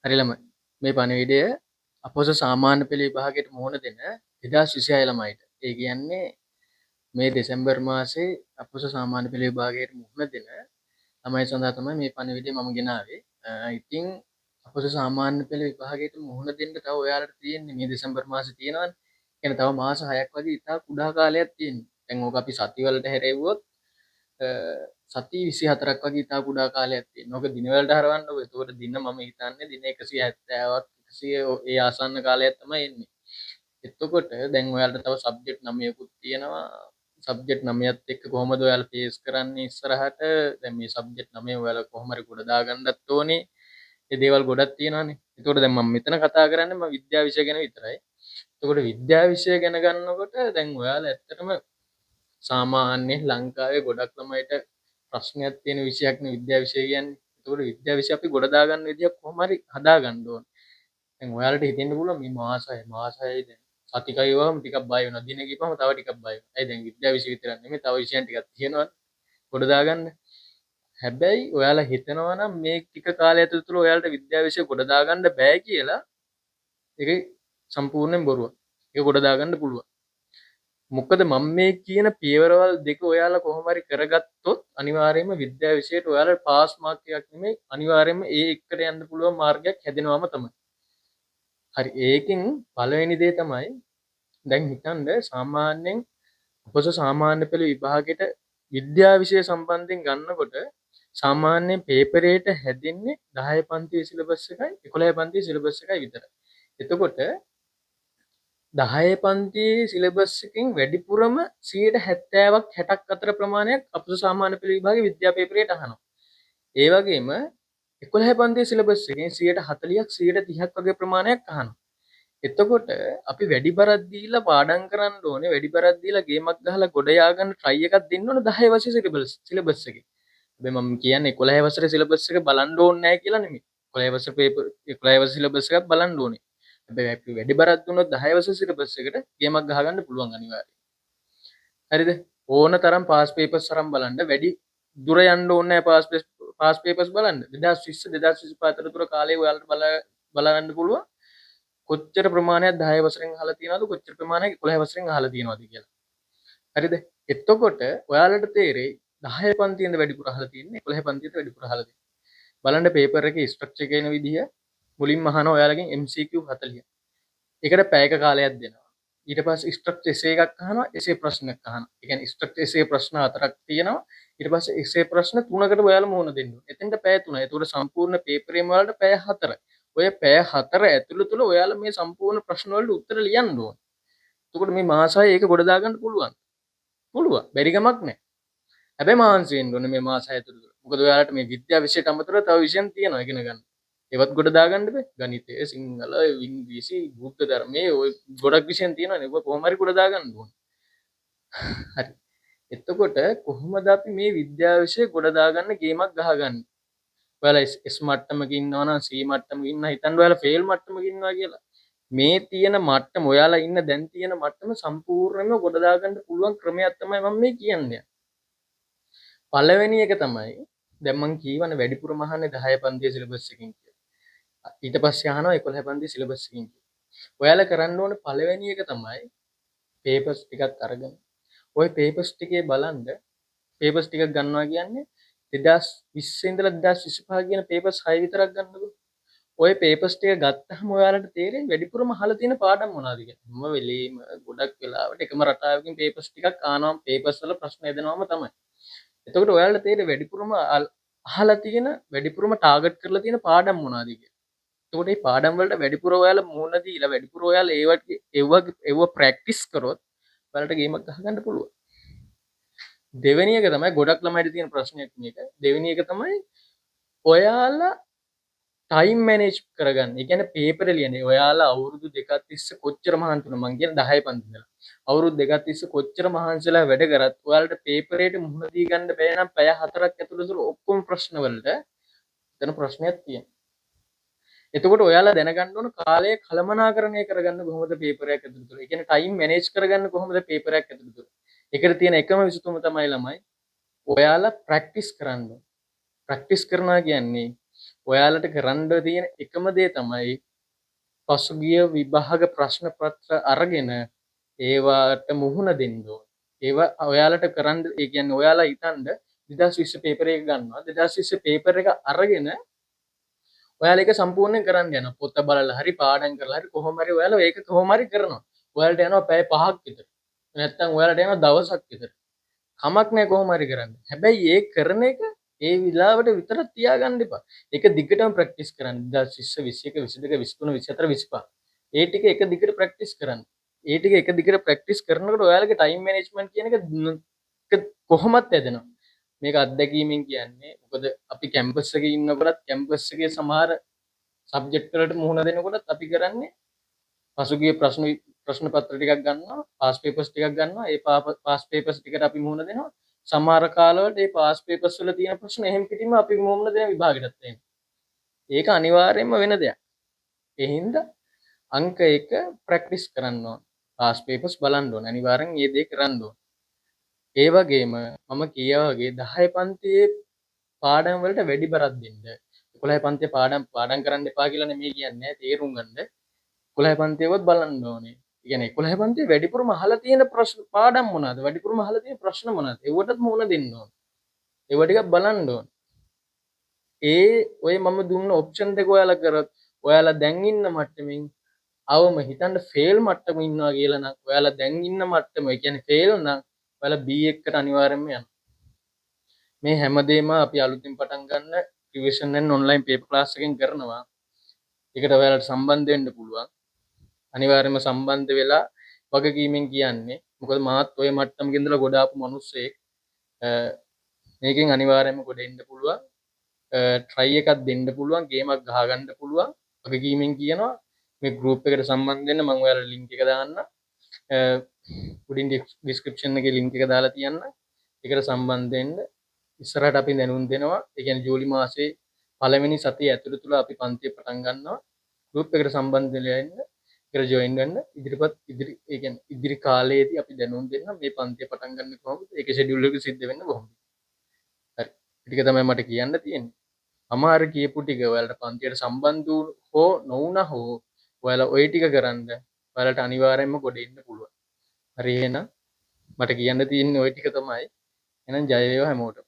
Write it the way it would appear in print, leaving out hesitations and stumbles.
හරි ළමයි. මේ පණිවිඩය අපොස සාමාන්‍ය පෙළ විභාගයට මුහුණ දෙන 2026 ළමයිට. ඒ කියන්නේ මේ දෙසැම්බර් මාසේ අපොස සාමාන්‍ය පෙළ විභාගයට මුහුණ දෙන ළමයි සඳහා තමයි මේ පණිවිඩය මම ගෙනාවේ. ඉතින් අපොස සාමාන්‍ය පෙළ විභාගයට මුහුණ දෙන්න තව ඔයාලට තියෙන්නේ මේ දෙසැම්බර් මාසේ තියෙනවනේ. කියන්නේ තව මාස 6ක් වගේ ඉතා කුඩා කාලයක් තියෙනවා. දැන් ඕක අපි සති වලට හැරෙව්වොත් සති 24ක් වගේ ඉතා කුඩා කාලයක් තියෙනවා. ඕක දින වලට හරවන්නකො. එතකොට දින මම හිතන්නේ දින 170ක් 100 ඒ ආසන්න කාලයක් තමයි එන්නේ. එතකොට දැන් ඔයාලට තව සබ්ජෙක්ට් 9කුත් තියෙනවා. සබ්ජෙක්ට් 9ත් එක්ක කොහොමද ඔයාලා ෆේස් කරන්නේ ඉස්සරහට? දැන් මේ සබ්ජෙක්ට් 9 ඔයාලා කොහොම හරි ගොඩ දාගන්නත් ඕනේ. ඒ දේවල් ගොඩක් තියෙනවානේ. එතකොට දැන් මම මෙතන කතා කරන්නේ මම විද්‍යා විෂය ගැන විතරයි. එතකොට විද්‍යා විෂය ගැන ගන්නකොට දැන් ඔයාලා ඇත්තටම සාමාන්‍ය ලංකාවේ ගොඩක් ළමයිට ප්‍රශ්නයක් තියෙන විෂයක් නේ විද්‍යා විෂය කියන්නේ. එතකොට විද්‍යා විෂය අපි ගොඩ දාගන්න විදියක් කොහොම හරි හදාගන්න ඕනේ. දැන් ඔයාලට හිතෙන්න පුළුවන් මේ මාසයි දැන් සතිකයි වහම ටිකක් බය වෙනවා. දින කිව්වම තව ටිකක් බය වෙනවා. ඒ දැන් විද්‍යා විෂය විතරක් නෙමෙයි තව විෂයන් ටිකක් තියෙනවා ගොඩ දාගන්න. හැබැයි ඔයාලා හිතනවා නම් මේ ටික කාලය තුළ ඔයාලට විද්‍යා විෂය ගොඩ දාගන්න බෑ කියලා ඒක සම්පූර්ණයෙන් බොරුවක්. ඒක ගොඩ දාගන්න පුළුවන්. මොකද මම මේ කියන පියවරවල් දෙක ඔයාලා කොහොම හරි කරගත්තොත් අනිවාර්යයෙන්ම විද්‍යා විෂයට ඔයාලා පාස් මාර්ක් එකක් නෙමෙයි අනිවාර්යයෙන්ම ඒ එකට යන්න පුළුවන් මාර්ගයක් හැදෙනවම තමයි. හරි ඒකෙන් පළවෙනි දේ තමයි දැන් හිතන්න සාමාන්‍යයෙන් අපොස සාමාන්‍ය පෙළ විභාගෙට විද්‍යා විෂය සම්බන්ධයෙන් ගන්නකොට සාමාන්‍යයෙන් පේපරේට හැදෙන්නේ 10 පන්තියේ සිලබස් එකයි 11 පන්තියේ සිලබස් එකයි විතරයි. එතකොට 10 පන්තියේ සිලබස් එකෙන් වැඩිපුරම 70ක් 60ක් අතර ප්‍රමාණයක් අපොස සාමාන්‍ය පෙළ විභාගේ විද්‍යා පේපරයට අහනවා. ඒ වගේම 11 පන්තියේ සිලබස් එකෙන් 40ක් 30ක් වගේ ප්‍රමාණයක් අහනවා. එතකොට අපි වැඩි බරක් දීලා පාඩම් කරන්න ඕනේ වැඩි බරක් දීලා ගේමක් ගහලා ගොඩ යා ගන්න try එකක් දෙන්න ඕනේ 10 වසරේ සිලබස් එකේ. හැබැයි මම කියන්නේ 11 වසරේ සිලබස් එක බලන්න ඕනේ නැහැ කියලා නෙමෙයි. 11 වසරේ පේපර් 11 වසරේ සිලබස් එකක් බලන්න ඕනේ. හැබැයි අපි වැඩි බරක් දුන්නොත් 10 වසරේ සිලබස් එකට ගේමක් ගහගන්න පුළුවන් අනිවාර්යයෙන්. හරිද? ඕන තරම් පාස් පේපර්ස් අරන් බලන්න වැඩි දුර යන්න ඕනේ නැහැ පාස් පේපර්ස් බලන්න. 2020 2025 අතරතුර කාලේ ඔයාලට බලන්න පුළුවන්. කොච්චර ප්‍රමාණයක් 10 වසරෙන් අහලා තියෙනවද කොච්චර ප්‍රමාණයක් 11 වසරෙන් අහලා තියෙනවද කියලා. හරිද? එතකොට ඔයාලට තේරෙයි 10 පන්තියෙන්ද වැඩිපුර අහලා තියෙන්නේ 11 පන්තියෙන්ද වැඩිපුර අහලා තියෙන්නේ. බලන්න පේපර් එකේ ස්ට්‍රක්චර් එක එන විදිහ මුලින්ම අහනවා ඔයාලගෙන් MCQ 40. ඒකට පැයක කාලයක් දෙනවා. ඊට පස්සේ ස්ට්‍රක්චර් එසේ එකක් අහනවා එසේ ප්‍රශ්නයක් අහනවා. ඒ කියන්නේ ස්ට්‍රක්චර් එසේ ප්‍රශ්න 4ක් තියෙනවා. ඊට පස්සේ එසේ ප්‍රශ්න 3කට ඔයාලා මුහුණ දෙන්න ඕනේ. එතෙන්ට පැය 3යි. ඒතකොට සම්පූර්ණ පේපරේම වලට පැය 4යි. ඔය පැය 4 ඇතුළත ඔයාලා මේ සම්පූර්ණ ප්‍රශ්න වලට උත්තර ලියන්න ඕනේ. එතකොට මේ මාස 6 ඒක ගොඩ දාගන්න පුළුවන්. පුළුවන්. බැරි කමක් නැහැ. හැබැයි මහන්සි වෙන්න ඕනේ මේ මාස 6 ඇතුළත. මොකද ඔයාලට මේ විද්‍යා විෂයට අමතරව තව විෂයන් තියෙනවා ඉගෙන ගන්න. ඒවත් ගොඩ දාගන්න බෑ. ගණිතය, සිංහල, ඉංග්‍රීසි, බුද්ධ ධර්මයේ ඔය ගොඩක් විෂයන් තියෙනවානේ. ඔබ කොහොම හරි ගොඩ දාගන්න ඕනේ. හරි. එතකොට කොහොමද අපි මේ විද්‍යා විෂය ගොඩ දාගන්න ගේමක් ගහගන්නේ? ඔයාලා S මට්ටමක ඉන්නවා නම් C මට්ටමක ඉන්න හිතන්න ඔයාලා ෆේල් මට්ටමක ඉන්නවා කියලා. මේ තියෙන මට්ටම ඔයාලා ඉන්න දැන් තියෙන මට්ටම සම්පූර්ණයෙන්ම ගොඩ දාගන්න පුළුවන් ක්‍රමයක් තමයි මම මේ කියන්නේ. පළවෙනි එක තමයි දැන් මම කියවන වැඩිපුරම අහන්නේ 10 පන්තියේ සිලබස් එකකින් කියලා. ඊට පස්සේ අහනවා 11 පන්තියේ සිලබස් එකකින් කියලා. ඔයාලා කරන්න ඕනේ පළවෙනි එක තමයි පේපර්ස් ටිකක් අරගෙන ওই පේපර්ස් ටිකේ බලන්න පේපර්ස් ටිකක් ගන්නවා කියන්නේ 2020 ඉඳලා 2025 කියන පේපර්ස් 6 විතරක් ගන්නකො. ওই පේපර්ස් ටික ගත්තාම ඔයාලට තේරෙයි වැඩිපුරම අහලා තියෙන පාඩම් මොනවද කියලා. හැම වෙලෙම ගොඩක් වෙලාවට එකම රටාවකින් පේපර්ස් ටිකක් ආනවා පේපර්ස් වල ප්‍රශ්න එදනවම තමයි. එතකොට ඔයාලට තේරෙයි වැඩිපුරම අහලා තියෙන වැඩිපුරම ටාගට් කරලා තියෙන පාඩම් මොනවද කියලා. එතකොට මේ පාඩම් වලට වැඩිපුර ඔයාලා මුහුණ දීලා වැඩිපුර ඔයාලා ඒව ප්‍රැක්ටිස් කරොත් ඔයාලට ගේමක් ගහගන්න පුළුවන්. දෙවෙනි එක තමයි ගොඩක් ළමයිට තියෙන ප්‍රශ්නයක් මේක. දෙවෙනි එක තමයි ඔයාලා ටයිම් මැනේජ් කරගන්න. ඒ කියන්නේ පේපර් ලියන්නේ. ඔයාලා අවුරුදු දෙකක් තිස්සේ කොච්චර මහන්සි වුණා මං කියන 10 පන්ති ඉඳලා. අවුරුදු දෙකක් තිස්සේ කොච්චර මහන්සිලා වැඩ කරත් ඔයාලට පේපරේට මුහුණ දී ගන්න බැහැ නම් පැය 4ක් ඇතුළත ඔක්කොම ප්‍රශ්න වලට එතන ප්‍රශ්නයක් තියෙනවා. එතකොට ඔයාලා දැනගන්න ඕන කාලය කළමනාකරණය කරගන්න කොහොමද පේපරයක් ඇතුළත. ඒ කියන්නේ ටයිම් මැනේජ් කරගන්න කොහොමද පේපරයක් ඇතුළත. ඒකට තියෙන එකම විසඳුම තමයි ළමයි ඔයාලා ප්‍රැක්ටිස් කරන්න. ප්‍රැක්ටිස් කරනවා කියන්නේ ඔයාලට කරන්න තියෙන එකම දේ තමයි පසුගිය විභාග ප්‍රශ්න පත්‍ර අරගෙන ඒවාට මුහුණ දෙන්න ඕන. ඒවා ඔයාලට කරන්න ඒ කියන්නේ ඔයාලා හිතන්න 2020 පේපර් එක ගන්නවා. 2020 පේපර් එක අරගෙන ඔයාලා ඒක සම්පූර්ණයෙන් කරන්න යනවා. පොත බලලා හරි පාඩම් කරලා හරි කොහොම හරි ඔයාලා ඒක කොහොම හරි කරනවා. ඔයාලට යනවා පැය 5ක් විතර. නැත්තම් ඔයාලට යනවා දවසක් විතර. කමක් නැහැ කොහොම හරි කරන්න. හැබැයි ඒ කරන එක ඒ විලාවට විතරක් තියාගන්න එපා. ඒක දිගටම ප්‍රැක්ටිස් කරන්න. 2020 21 22 23 24 25. ඒ ටික එක දිගට ප්‍රැක්ටිස් කරන්න. ඒ ටික එක දිගට ප්‍රැක්ටිස් කරනකොට ඔයාලගේ ටයිම් මැනේජ්මන්ට් කියන එක කොහොමත් ඇදෙනවා. මේක අත්දැකීමෙන් කියන්නේ. මොකද අපි කැම්පස් එකේ ඉන්නකොටත් කැම්පස් එකේ සමහර සබ්ජෙක්ට් වලට මුහුණ දෙනකොටත් අපි කරන්නේ පසුගිය ප්‍රශ්න පත්‍ර ටිකක් ගන්නවා, පාස් පේපර්ස් ටිකක් ගන්නවා. ඒ පාස් පේපර්ස් ටිකට අපි මුහුණ දෙනවා. සමහර කාලවලට මේ පාස් පේපර්ස් වල තියෙන ප්‍රශ්න එහෙම පිටින්ම අපි මුහුණ දෙන විභාගෙටත් එන්නේ. ඒක අනිවාර්යයෙන්ම වෙන දෙයක්. ඒ හින්දා අංක 1 ප්‍රැක්ටිස් කරන්න ඕන. පාස් පේපර්ස් බලන්න ඕන. අනිවාර්යෙන් මේ දේ කරන්න ඕන. ඒ වගේම මම කියා වගේ 10 පන්තියේ පාඩම් වලට වැඩි බරක් දෙන්න. 11 පන්තියේ පාඩම් කරන්න එපා කියලා නෙමෙයි කියන්නේ. තේරුම් ගන්න. 11 පන්තියවත් බලන්න ඕනේ. ඒ කියන්නේ 11 පන්තියේ වැඩිපුරම අහලා තියෙන ප්‍රශ්න පාඩම් මොනවාද? වැඩිපුරම අහලා තියෙන ප්‍රශ්න මොනවාද? ඒවටත් මුහුණ දෙන්න ඕන. ඒව ටිකක් බලන්න ඕන. ඔය මම දුන්න ඔප්ෂන් දෙක ඔයාලා කරොත් ඔයාලා දැන් ඉන්න මට්ටමින් අවම හිතන්න ෆේල් මට්ටමේ ඉන්නවා කියලා නම් ඔයාලා දැන් ඉන්න මට්ටම ඒ කියන්නේ ෆේල් නම් ඔයාලා B එකට අනිවාර්යෙන්ම යන්න. මේ හැමදේම අපි අලුතින් පටන් ගන්න revision and online paper class එකෙන් කරනවා. ඒකට ඔයාලට සම්බන්ධ වෙන්න පුළුවන්. අනිවාර්යයෙන්ම සම්බන්ධ වෙලා වගකීමෙන් කියන්නේ. මොකද මාත් ඔය මට්ටමක ඉඳලා ගොඩ ආපු මිනිස්සෙක්. මේකෙන් අනිවාර්යයෙන්ම ගොඩ එන්න පුළුවන්. try එකක් දෙන්න පුළුවන්, ගේමක් ගහ ගන්න පුළුවන්. වගකීමෙන් කියනවා මේ group එකට සම්බන්ධ වෙන්න මම ඔයාලට link එක දාන්න. උඩින් description එකේ link එක දාලා තියන්න. ඒකට සම්බන්ධ වෙන්න. ඉස්සරහට අපි දැනුම් දෙනවා. ඒ කියන්නේ ජූලි මාසේ පළවෙනි සතිය ඇතුළත තුල අපි පන්තිය පටන් ගන්නවා. group එකට සම්බන්ධ වෙලා ඉන්න. ඒකට join වෙන්න. ඒ කියන්නේ ඉදිරි කාලයේදී අපි දැනුම් දෙන්න මේ පන්තිය පටන් ගන්න කොහොමද? ඒකේ schedule එක සිද්ධ වෙන්න කොහොමද? හරි. ටික තමයි මට කියන්න තියෙන්නේ. අමාරු කියපු ටික ඔයාලට පන්තියට සම්බන්ධ හෝ නොවුණා හෝ ඔයාලා ওই ටික කරන්ද ඔයාලට අනිවාර්යයෙන්ම ගොඩ එන්න පුළුවන්. හරි එහෙනම් මට කියන්න තියෙන්නේ ওই ටික තමයි. එහෙනම් ජය වේවා හැමෝටම.